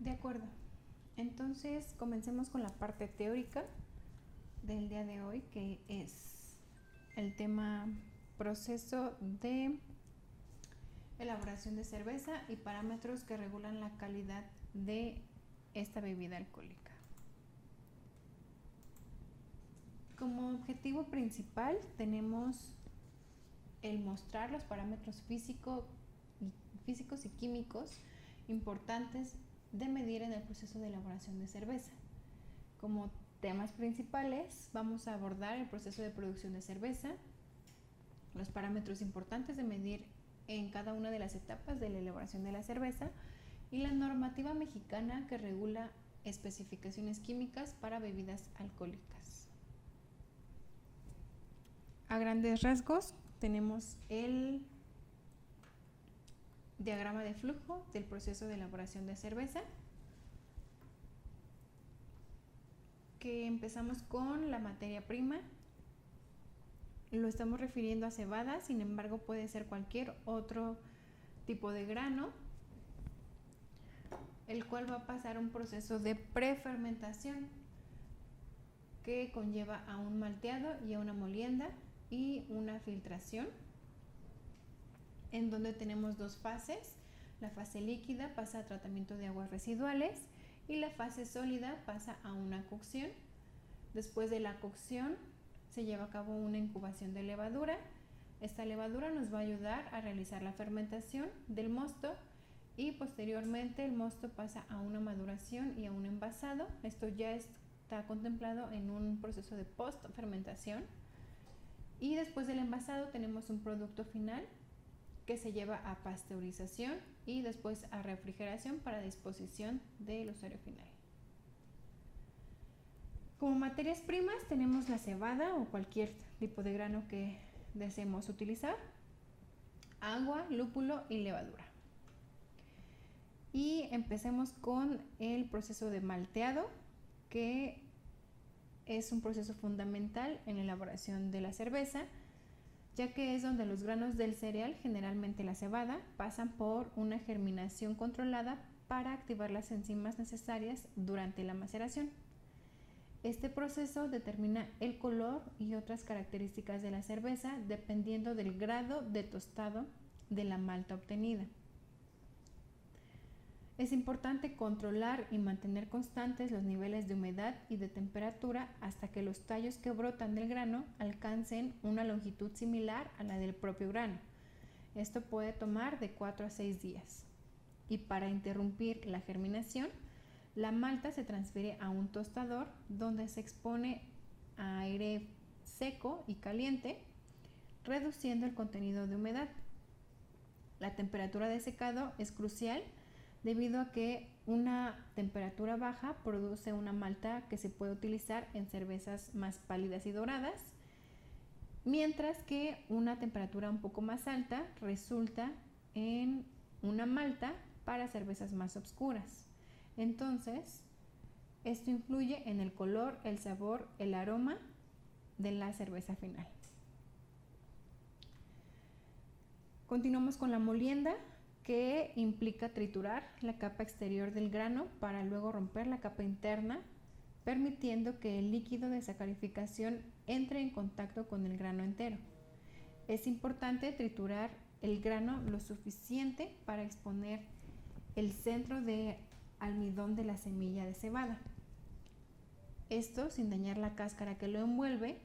De acuerdo. Entonces, comencemos con la parte teórica del día de hoy, que es el tema proceso de elaboración de cerveza y parámetros que regulan la calidad de esta bebida alcohólica. Como objetivo principal tenemos el mostrar los parámetros físicos y químicos importantes de medir en el proceso de elaboración de cerveza. Como temas principales vamos a abordar el proceso de producción de cerveza, los parámetros importantes de medir en cada una de las etapas de la elaboración de la cerveza y la normativa mexicana que regula especificaciones químicas para bebidas alcohólicas. A grandes rasgos tenemos el diagrama de flujo del proceso de elaboración de cerveza, que empezamos con la materia prima. Lo estamos refiriendo a cebada, sin embargo puede ser cualquier otro tipo de grano, el cual va a pasar un proceso de prefermentación que conlleva a un malteado y a una molienda y una filtración, en donde tenemos dos fases. La fase líquida pasa a tratamiento de aguas residuales y la fase sólida pasa a una cocción. Después de la cocción se lleva a cabo una incubación de levadura. Esta levadura nos va a ayudar a realizar la fermentación del mosto y posteriormente el mosto pasa a una maduración y a un envasado. Esto ya está contemplado en un proceso de post-fermentación. Y después del envasado tenemos un producto final que se lleva a pasteurización y después a refrigeración para disposición del usuario final. Como materias primas tenemos la cebada o cualquier tipo de grano que deseemos utilizar, agua, lúpulo y levadura. Y empecemos con el proceso de malteado, que es un proceso fundamental en la elaboración de la cerveza, ya que es donde los granos del cereal, generalmente la cebada, pasan por una germinación controlada para activar las enzimas necesarias durante la maceración. Este proceso determina el color y otras características de la cerveza dependiendo del grado de tostado de la malta obtenida. Es importante controlar y mantener constantes los niveles de humedad y de temperatura hasta que los tallos que brotan del grano alcancen una longitud similar a la del propio grano. Esto puede tomar de 4 a 6 días. Y para interrumpir la germinación, la malta se transfiere a un tostador donde se expone a aire seco y caliente, reduciendo el contenido de humedad. La temperatura de secado es crucial debido a que una temperatura baja produce una malta que se puede utilizar en cervezas más pálidas y doradas, mientras que una temperatura un poco más alta resulta en una malta para cervezas más oscuras. Entonces, esto influye en el color, el sabor, el aroma de la cerveza final. Continuamos con la molienda, que implica triturar la capa exterior del grano para luego romper la capa interna, permitiendo que el líquido de sacarificación entre en contacto con el grano entero. Es importante triturar el grano lo suficiente para exponer el centro de almidón de la semilla de cebada. Esto sin dañar la cáscara que lo envuelve,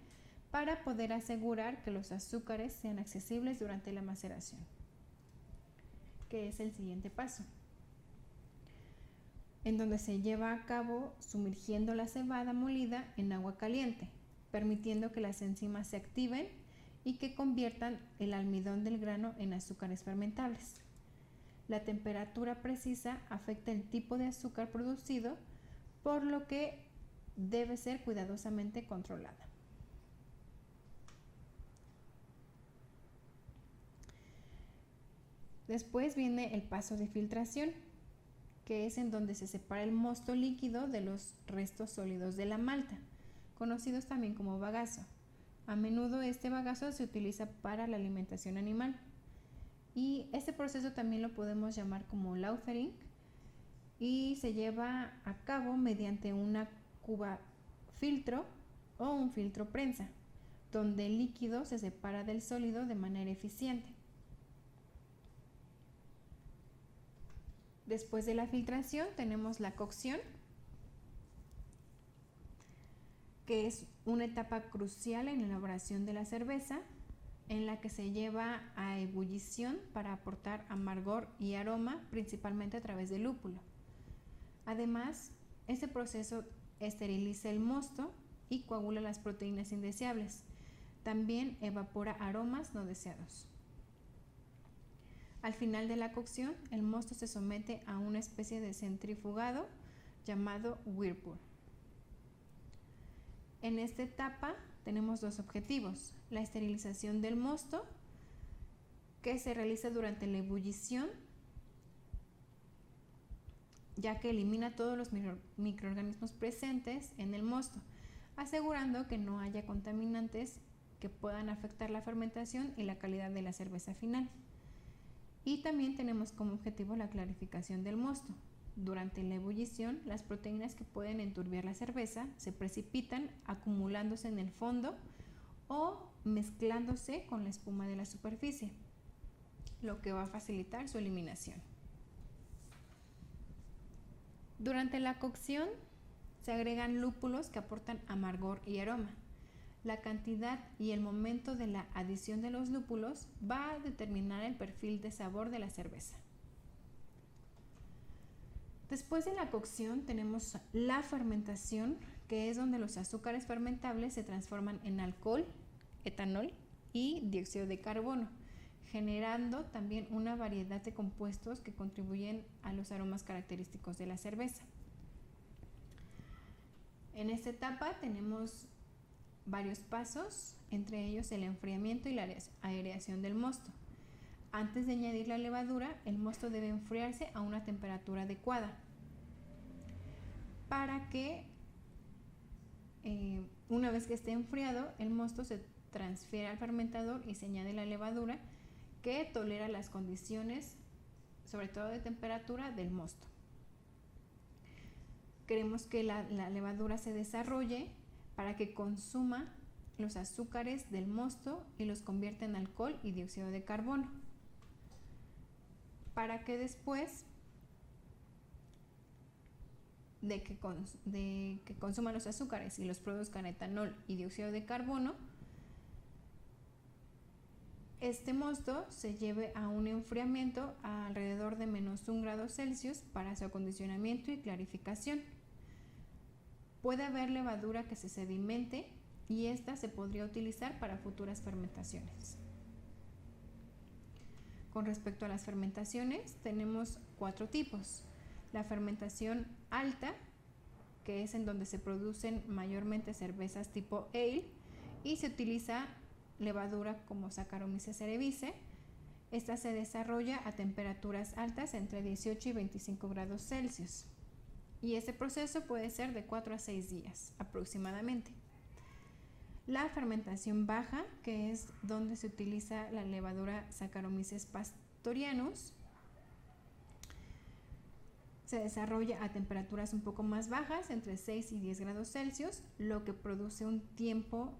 para poder asegurar que los azúcares sean accesibles durante la maceración, que es el siguiente paso, en donde se lleva a cabo sumergiendo la cebada molida en agua caliente, permitiendo que las enzimas se activen y que conviertan el almidón del grano en azúcares fermentables. La temperatura precisa afecta el tipo de azúcar producido, por lo que debe ser cuidadosamente controlada. Después viene el paso de filtración, que es en donde se separa el mosto líquido de los restos sólidos de la malta, conocidos también como bagazo. A menudo este bagazo se utiliza para la alimentación animal. Y este proceso también lo podemos llamar como lautering, y se lleva a cabo mediante una cuba filtro o un filtro prensa, donde el líquido se separa del sólido de manera eficiente. Después de la filtración tenemos la cocción, que es una etapa crucial en la elaboración de la cerveza, en la que se lleva a ebullición para aportar amargor y aroma, principalmente a través del lúpulo. Además, este proceso esteriliza el mosto y coagula las proteínas indeseables. También evapora aromas no deseados. Al final de la cocción, el mosto se somete a una especie de centrifugado llamado whirlpool. En esta etapa tenemos dos objetivos: la esterilización del mosto, que se realiza durante la ebullición, ya que elimina todos los microorganismos presentes en el mosto, asegurando que no haya contaminantes que puedan afectar la fermentación y la calidad de la cerveza final. Y también tenemos como objetivo la clarificación del mosto. Durante la ebullición, las proteínas que pueden enturbiar la cerveza se precipitan acumulándose en el fondo o mezclándose con la espuma de la superficie, lo que va a facilitar su eliminación. Durante la cocción se agregan lúpulos que aportan amargor y aroma. La cantidad y el momento de la adición de los lúpulos va a determinar el perfil de sabor de la cerveza. Después de la cocción tenemos la fermentación, que es donde los azúcares fermentables se transforman en alcohol, etanol y dióxido de carbono, generando también una variedad de compuestos que contribuyen a los aromas característicos de la cerveza. En esta etapa tenemos varios pasos, entre ellos el enfriamiento y la aireación del mosto. Antes de añadir la levadura, el mosto debe enfriarse a una temperatura adecuada para que una vez que esté enfriado, el mosto se transfiere al fermentador y se añade la levadura, que tolera las condiciones, sobre todo de temperatura, del mosto. Queremos que la levadura se desarrolle para que consuma los azúcares del mosto y los convierta en alcohol y dióxido de carbono, para que después de que consuman los azúcares y los produzcan etanol y dióxido de carbono, este mosto se lleve a un enfriamiento a alrededor de -1 grado Celsius para su acondicionamiento y clarificación. Puede haber levadura que se sedimente y esta se podría utilizar para futuras fermentaciones. Con respecto a las fermentaciones, tenemos 4 tipos. La fermentación alta, que es en donde se producen mayormente cervezas tipo ale y se utiliza levadura como Saccharomyces cerevisiae. Esta se desarrolla a temperaturas altas entre 18 y 25 grados Celsius. Y este proceso puede ser de 4 a 6 días aproximadamente. La fermentación baja, que es donde se utiliza la levadura Saccharomyces pastorianus, se desarrolla a temperaturas un poco más bajas, entre 6 y 10 grados Celsius, lo que produce un tiempo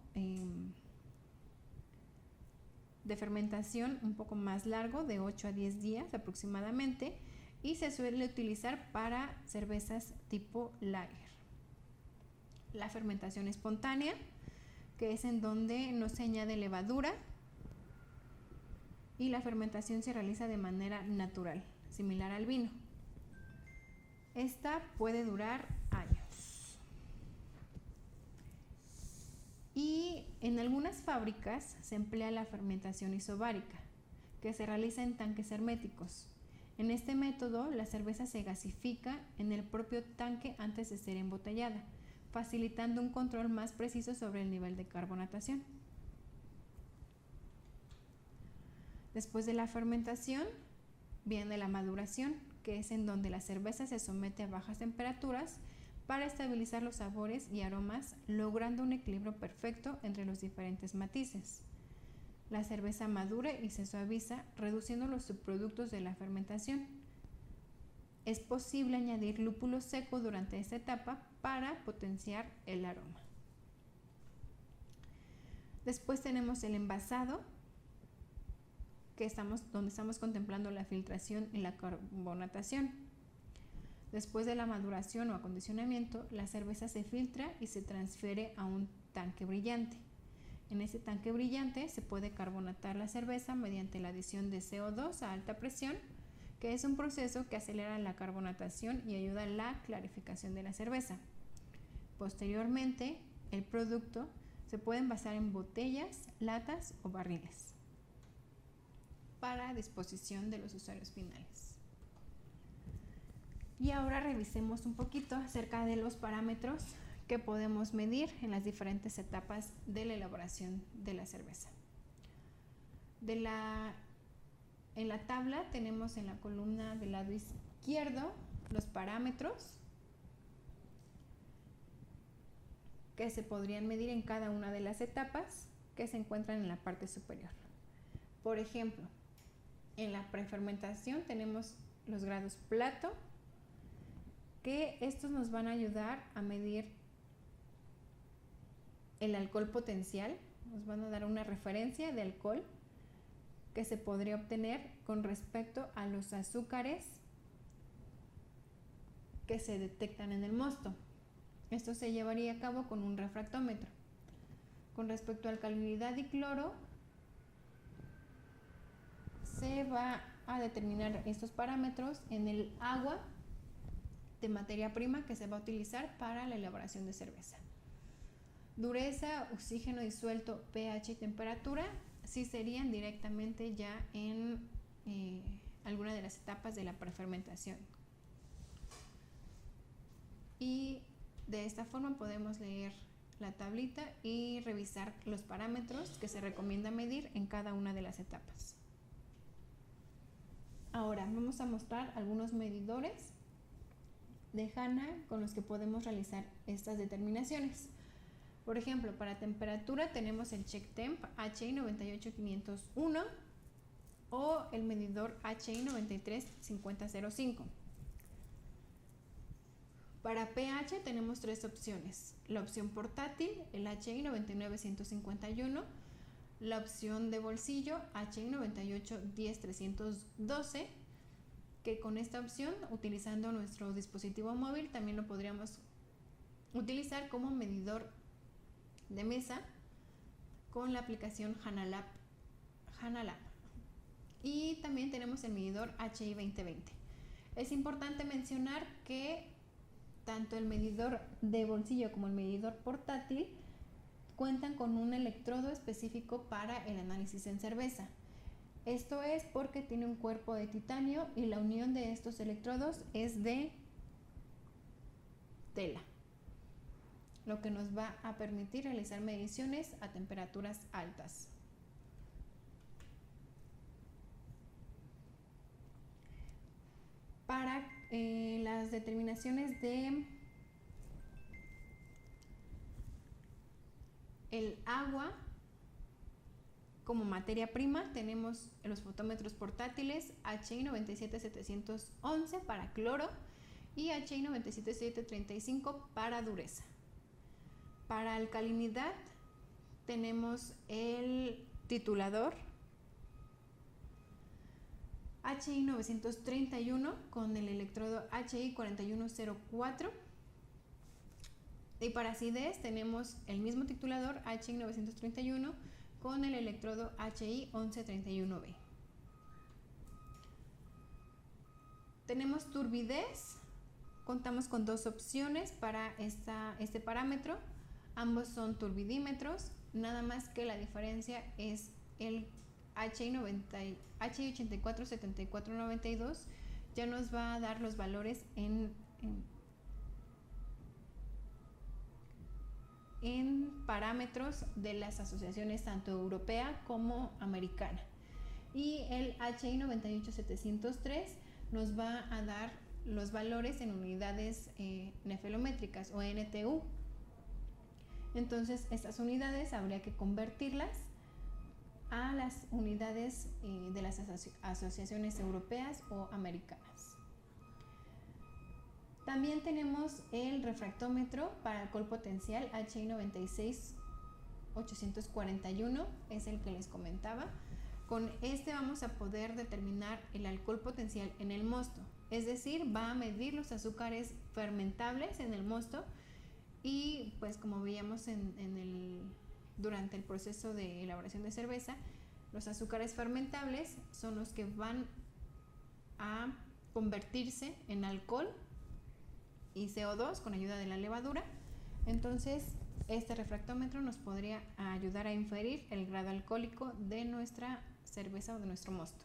de fermentación un poco más largo, de 8 a 10 días aproximadamente, y se suele utilizar para cervezas tipo lager. La fermentación espontánea, que es en donde no se añade levadura y la fermentación se realiza de manera natural, similar al vino. Esta puede durar años. Y en algunas fábricas se emplea la fermentación isobárica, que se realiza en tanques herméticos. En este método, la cerveza se gasifica en el propio tanque antes de ser embotellada, facilitando un control más preciso sobre el nivel de carbonatación. Después de la fermentación, viene la maduración, que es en donde la cerveza se somete a bajas temperaturas para estabilizar los sabores y aromas, logrando un equilibrio perfecto entre los diferentes matices. La cerveza madura y se suaviza, reduciendo los subproductos de la fermentación. es posible añadir lúpulo seco durante esta etapa para potenciar el aroma. Después tenemos el envasado, donde estamos contemplando la filtración y la carbonatación. Después de la maduración o acondicionamiento, la cerveza se filtra y se transfiere a un tanque brillante. En ese tanque brillante se puede carbonatar la cerveza mediante la adición de CO2 a alta presión, que es un proceso que acelera la carbonatación y ayuda a la clarificación de la cerveza. Posteriormente, el producto se puede envasar en botellas, latas o barriles para disposición de los usuarios finales. Y ahora revisemos un poquito acerca de los parámetros que podemos medir en las diferentes etapas de la elaboración de la cerveza. En la tabla tenemos en la columna del lado izquierdo los parámetros que se podrían medir en cada una de las etapas que se encuentran en la parte superior. Por ejemplo, en la prefermentación tenemos los grados Plato, que estos nos van a ayudar a medir el alcohol potencial, nos van a dar una referencia de alcohol que se podría obtener con respecto a los azúcares que se detectan en el mosto. Esto se llevaría a cabo con un refractómetro. Con respecto a alcalinidad y cloro, se va a determinar estos parámetros en el agua de materia prima que se va a utilizar para la elaboración de cerveza. Dureza, oxígeno disuelto, pH y temperatura sí serían directamente ya en alguna de las etapas de la prefermentación. Y de esta forma podemos leer la tablita y revisar los parámetros que se recomienda medir en cada una de las etapas. Ahora vamos a mostrar algunos medidores de HANA con los que podemos realizar estas determinaciones. Por ejemplo, para temperatura tenemos el CheckTemp HI 98501 o el medidor HI 935005. Para pH tenemos tres opciones: la opción portátil, el HI 99151, la opción de bolsillo HI 9810312, que con esta opción, utilizando nuestro dispositivo móvil, también lo podríamos utilizar como medidor de mesa con la aplicación HANALab. Y también tenemos el medidor HI 2020. Es importante mencionar que tanto el medidor de bolsillo como el medidor portátil cuentan con un electrodo específico para el análisis en cerveza. Esto es porque tiene un cuerpo de titanio y la unión de estos electrodos es de tela, lo que nos va a permitir realizar mediciones a temperaturas altas. Para las determinaciones de el agua como materia prima, tenemos los fotómetros portátiles HI 97711 para cloro y HI 97735 para dureza. Para alcalinidad tenemos el titulador HI 931 con el electrodo HI 4104, y para acidez tenemos el mismo titulador HI 931 con el electrodo HI 1131B. Tenemos turbidez, contamos con dos opciones para este parámetro, ambos son turbidímetros, nada más que la diferencia es el HI 847492 ya nos va a dar los valores en parámetros de las asociaciones tanto europea como americana, y el HI 98703 nos va a dar los valores en unidades nefelométricas o NTU. Entonces estas unidades habría que convertirlas a las unidades de las asociaciones europeas o americanas. También tenemos el refractómetro para alcohol potencial HI 96841, es el que les comentaba. Con este vamos a poder determinar el alcohol potencial en el mosto, es decir, va a medir los azúcares fermentables en el mosto y pues como veíamos durante el proceso de elaboración de cerveza, los azúcares fermentables son los que van a convertirse en alcohol y CO2 con ayuda de la levadura. Entonces este refractómetro nos podría ayudar a inferir el grado alcohólico de nuestra cerveza o de nuestro mosto.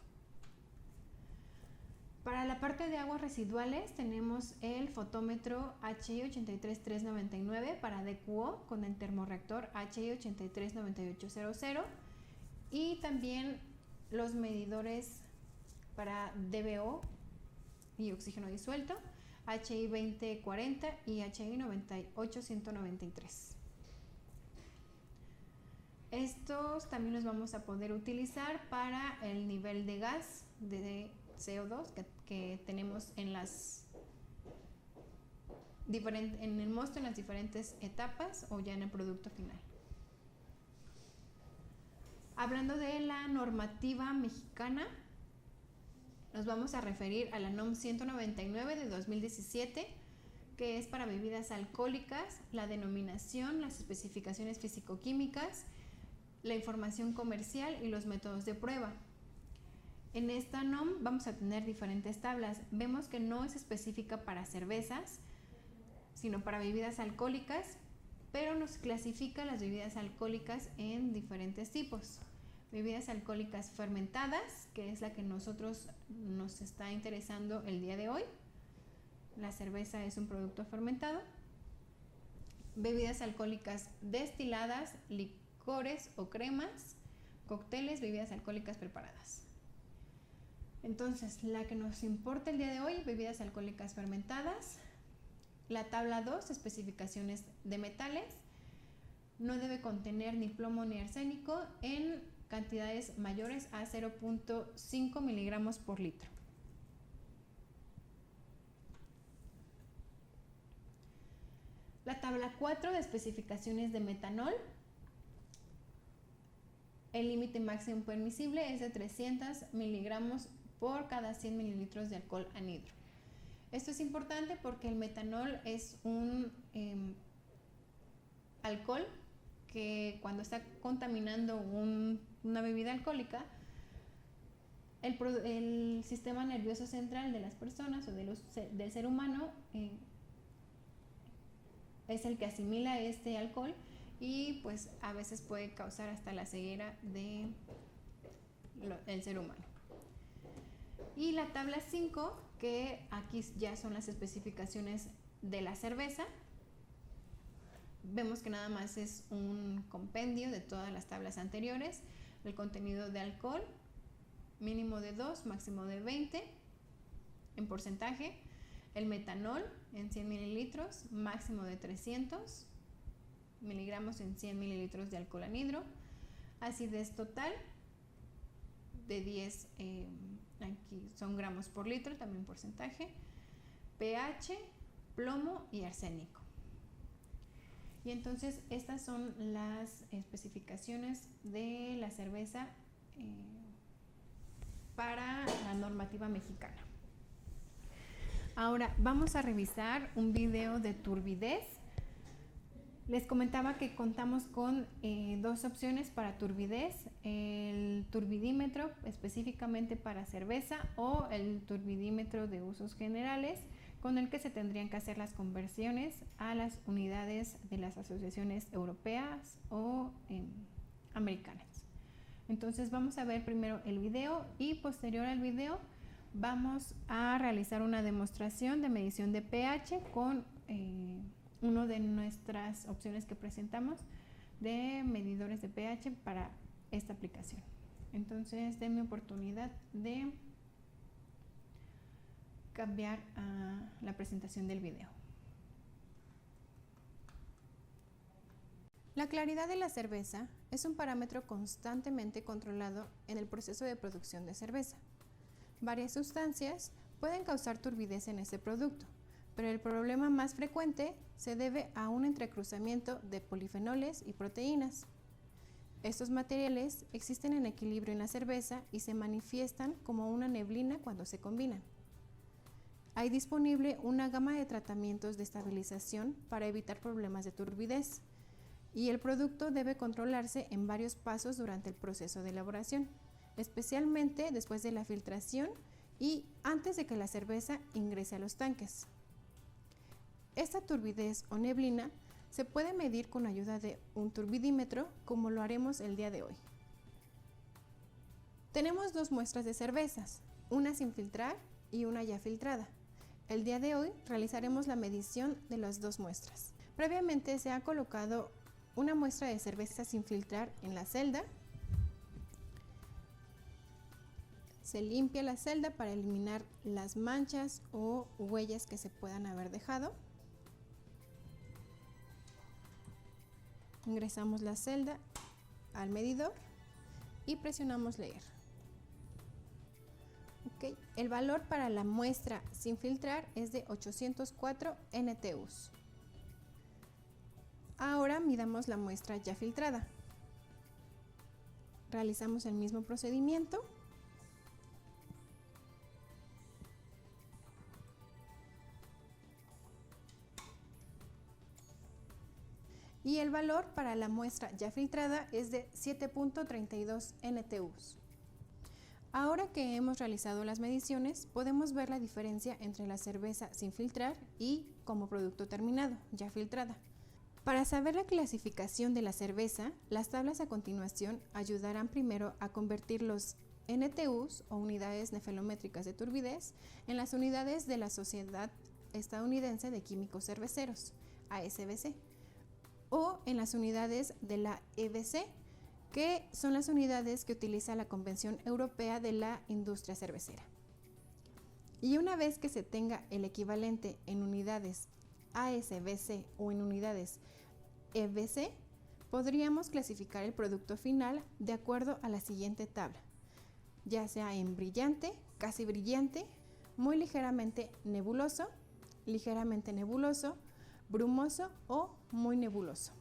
Para la parte de aguas residuales tenemos el fotómetro HI 83399 para DQO con el termorreactor HI 839800 y también los medidores para DBO y oxígeno disuelto HI 2040 y HI 98193. Estos también los vamos a poder utilizar para el nivel de gas de CO2 que tenemos en el mosto en las diferentes etapas o ya en el producto final. Hablando de la normativa mexicana, nos vamos a referir a la NOM 199 de 2017, que es para bebidas alcohólicas, la denominación, las especificaciones físico-químicas, la información comercial y los métodos de prueba. En esta NOM vamos a tener diferentes tablas. Vemos que no es específica para cervezas, sino para bebidas alcohólicas, pero nos clasifica las bebidas alcohólicas en diferentes tipos. Bebidas alcohólicas fermentadas, que es la que nos está interesando el día de hoy. La cerveza es un producto fermentado. Bebidas alcohólicas destiladas, licores o cremas, cócteles, bebidas alcohólicas preparadas. Entonces, la que nos importa el día de hoy, bebidas alcohólicas fermentadas. La tabla 2, especificaciones de metales. No debe contener ni plomo ni arsénico en cantidades mayores a 0.5 miligramos por litro. La tabla 4 de especificaciones de metanol. El límite máximo permisible es de 300 miligramos por cada 100 mililitros de alcohol anhidro. Esto es importante porque el metanol es un alcohol que cuando está contaminando una bebida alcohólica, el sistema nervioso central de las personas o del ser humano es el que asimila este alcohol y pues a veces puede causar hasta la ceguera del ser humano. Y la tabla 5, que aquí ya son las especificaciones de la cerveza. Vemos que nada más es un compendio de todas las tablas anteriores. El contenido de alcohol, mínimo de 2, máximo de 20 en porcentaje. El metanol en 100 mililitros, máximo de 300 miligramos en 100 mililitros de alcohol anhidro. Acidez total de 10, aquí son gramos por litro, también porcentaje. pH, plomo y arsénico. Y entonces estas son las especificaciones de la cerveza para la normativa mexicana. Ahora vamos a revisar un video de turbidez. Les comentaba que contamos con dos opciones para turbidez, el turbidímetro específicamente para cerveza o el turbidímetro de usos generales, con el que se tendrían que hacer las conversiones a las unidades de las asociaciones europeas o americanas. Entonces vamos a ver primero el video y posterior al video vamos a realizar una demostración de medición de pH con una de nuestras opciones que presentamos de medidores de pH para esta aplicación. Entonces denme oportunidad de cambiar a la presentación del video. La claridad de la cerveza es un parámetro constantemente controlado en el proceso de producción de cerveza. Varias sustancias pueden causar turbidez en este producto, pero el problema más frecuente se debe a un entrecruzamiento de polifenoles y proteínas. Estos materiales existen en equilibrio en la cerveza y se manifiestan como una neblina cuando se combinan. Hay disponible una gama de tratamientos de estabilización para evitar problemas de turbidez, y el producto debe controlarse en varios pasos durante el proceso de elaboración, especialmente después de la filtración y antes de que la cerveza ingrese a los tanques. Esta turbidez o neblina se puede medir con ayuda de un turbidímetro, como lo haremos el día de hoy. Tenemos dos muestras de cervezas, una sin filtrar y una ya filtrada. El día de hoy realizaremos la medición de las dos muestras. Previamente se ha colocado una muestra de cerveza sin filtrar en la celda. Se limpia la celda para eliminar las manchas o huellas que se puedan haber dejado. Ingresamos la celda al medidor y presionamos leer. Okay. El valor para la muestra sin filtrar es de 804 NTUs. Ahora midamos la muestra ya filtrada. Realizamos el mismo procedimiento. Y el valor para la muestra ya filtrada es de 7.32 NTUs. Ahora que hemos realizado las mediciones, podemos ver la diferencia entre la cerveza sin filtrar y como producto terminado, ya filtrada. Para saber la clasificación de la cerveza, las tablas a continuación ayudarán primero a convertir los NTUs o unidades nefelométricas de turbidez en las unidades de la Sociedad Estadounidense de Químicos Cerveceros, ASBC, o en las unidades de la EBC, que son las unidades que utiliza la Convención Europea de la Industria Cervecera. Y una vez que se tenga el equivalente en unidades ASBC o en unidades EBC, podríamos clasificar el producto final de acuerdo a la siguiente tabla, ya sea en brillante, casi brillante, muy ligeramente nebuloso, brumoso o muy nebuloso.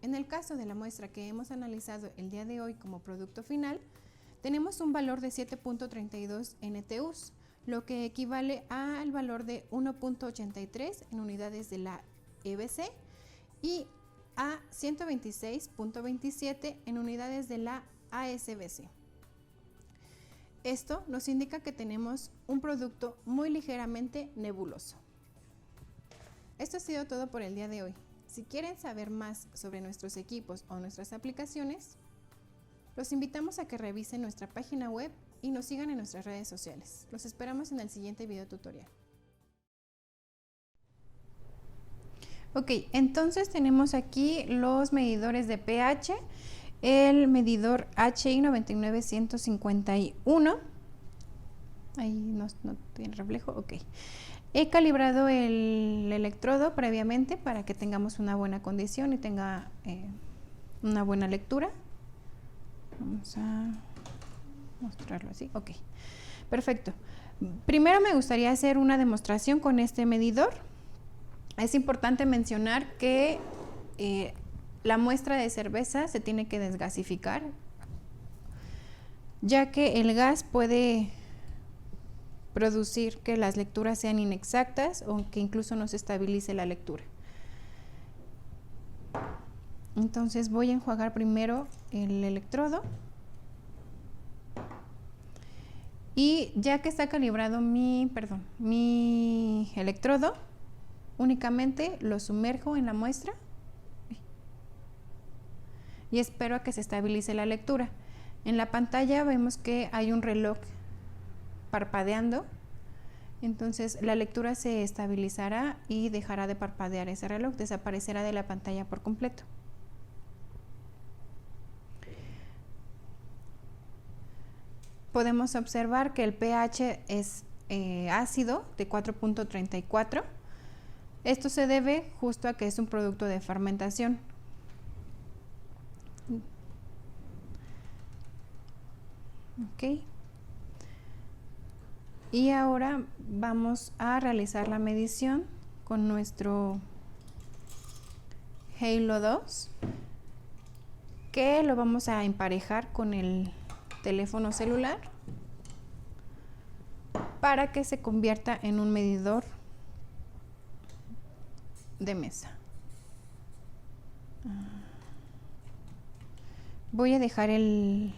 En el caso de la muestra que hemos analizado el día de hoy como producto final, tenemos un valor de 7.32 NTUs, lo que equivale al valor de 1.83 en unidades de la EBC y a 126.27 en unidades de la ASBC. Esto nos indica que tenemos un producto muy ligeramente nebuloso. Esto ha sido todo por el día de hoy. Si quieren saber más sobre nuestros equipos o nuestras aplicaciones, los invitamos a que revisen nuestra página web y nos sigan en nuestras redes sociales. Los esperamos en el siguiente video tutorial. Ok, entonces tenemos aquí los medidores de pH, el medidor HI 99151, ahí no tiene reflejo, ok. He calibrado el electrodo previamente para que tengamos una buena condición y tenga una buena lectura. Vamos a mostrarlo así, ok, perfecto. Primero me gustaría hacer una demostración con este medidor. Es importante mencionar que la muestra de cerveza se tiene que desgasificar, ya que el gas puede producir que las lecturas sean inexactas o que incluso no se estabilice la lectura. Entonces voy a enjuagar primero el electrodo y ya que está calibrado mi electrodo, únicamente lo sumerjo en la muestra y espero a que se estabilice la lectura. En la pantalla vemos que hay un reloj parpadeando, entonces la lectura se estabilizará y dejará de parpadear ese reloj, desaparecerá de la pantalla por completo. Podemos observar que el pH es ácido de 4.34. Esto se debe justo a que es un producto de fermentación. Ok. Y ahora vamos a realizar la medición con nuestro Halo 2, que lo vamos a emparejar con el teléfono celular para que se convierta en un medidor de mesa. Voy a dejar el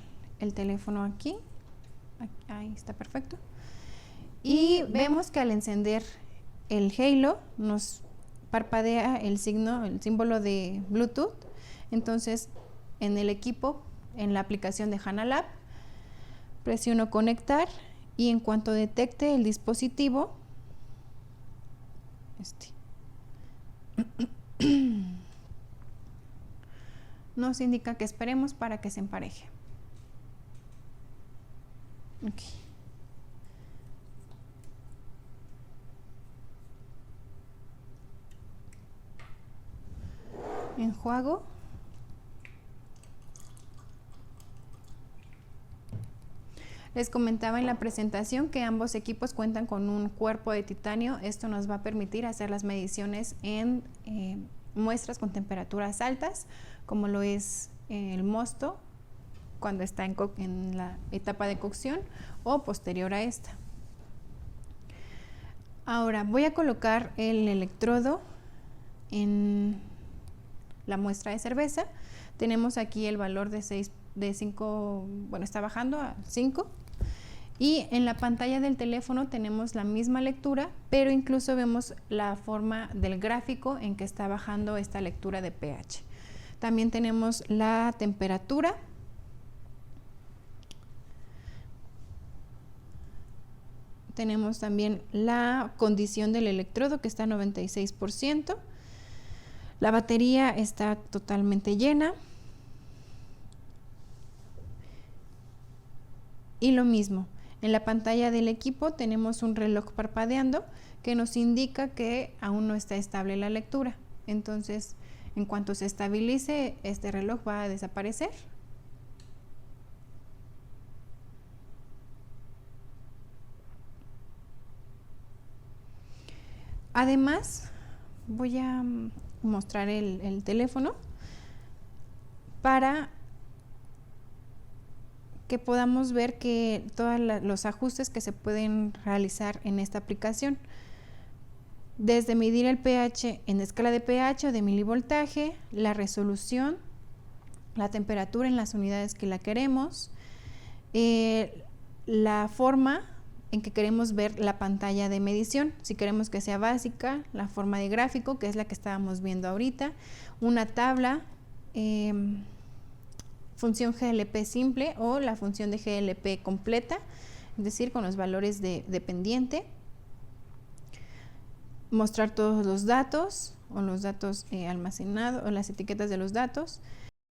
teléfono aquí. Ahí está perfecto. Y vemos que al encender el Halo nos parpadea el símbolo de Bluetooth. Entonces, en el equipo, en la aplicación de HANA Lab, presiono conectar y en cuanto detecte el dispositivo, nos indica que esperemos para que se empareje. Okay. Enjuago. Les comentaba en la presentación que ambos equipos cuentan con un cuerpo de titanio. Esto nos va a permitir hacer las mediciones en muestras con temperaturas altas, como lo es el mosto cuando está en la etapa de cocción o posterior a esta. Ahora voy a colocar el electrodo en la muestra de cerveza. Tenemos aquí el valor de 5, bueno, está bajando a 5. Y en la pantalla del teléfono tenemos la misma lectura, pero incluso vemos la forma del gráfico en que está bajando esta lectura de pH. También tenemos la temperatura. Tenemos también la condición del electrodo, que está a 96%. La batería está totalmente llena. Y lo mismo, en la pantalla del equipo tenemos un reloj parpadeando que nos indica que aún no está estable la lectura. Entonces, en cuanto se estabilice, este reloj va a desaparecer. Además, voy a mostrar el teléfono para que podamos ver que todos los ajustes que se pueden realizar en esta aplicación, desde medir el pH en escala de pH o de milivoltaje, la resolución, la temperatura en las unidades que la queremos, la forma en que queremos ver la pantalla de medición, si queremos que sea básica, la forma de gráfico, que es la que estábamos viendo ahorita, una tabla, función GLP simple o la función de GLP completa, es decir, con los valores de pendiente, mostrar todos los datos o los datos almacenados o las etiquetas de los datos,